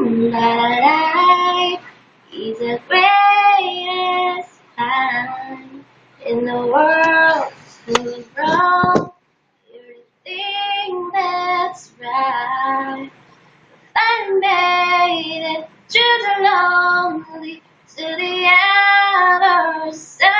My life is the greatest time in the world. Who's wrong? You're the thing that's right. I made it to the lonely, to the other side.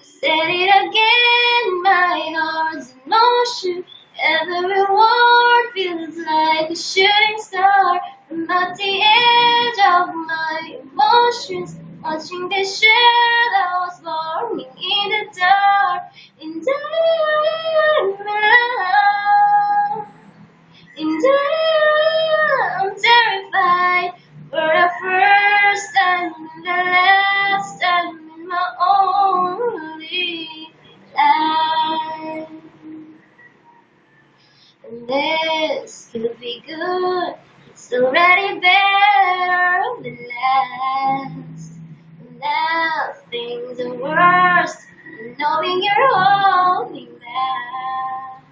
Said it again, my heart's in motion. Every word feels like a shooting star. I'm at the edge of my emotions, watching the shadows forming in the dark. And I'm terrified for the first time and the last time in my only life. And this could be good, it's already better than last. Now things are worse, knowing you're holding back.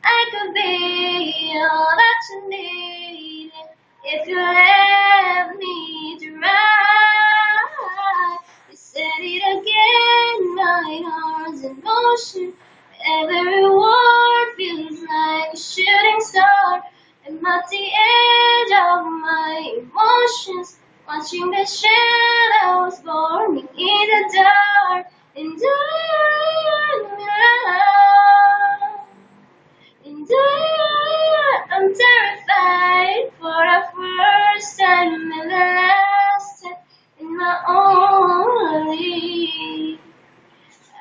I could be all that you need if you let me try. You said it again, my heart's in motion. Every word feels like a shooting star. I'm at the edge of my emotions, watching the shadows forming in the dark. And I'm terrified for the first time and the last time in my only.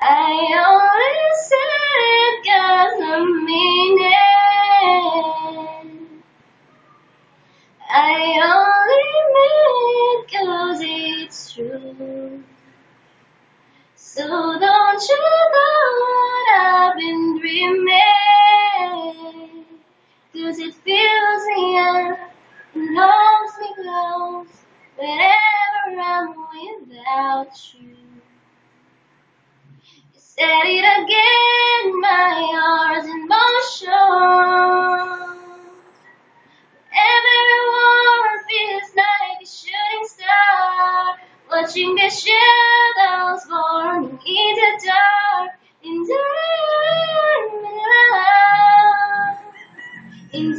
I only said it 'cause I mean it. I only mean it 'cause it's true. So don't you know what I've been dreaming? 'Cause it fills me up and holds me close whenever I'm without you. You said it again, my heart's in motion. Every word feels like a shooting star, watching the shadows forming in the dark. And I'm in love. And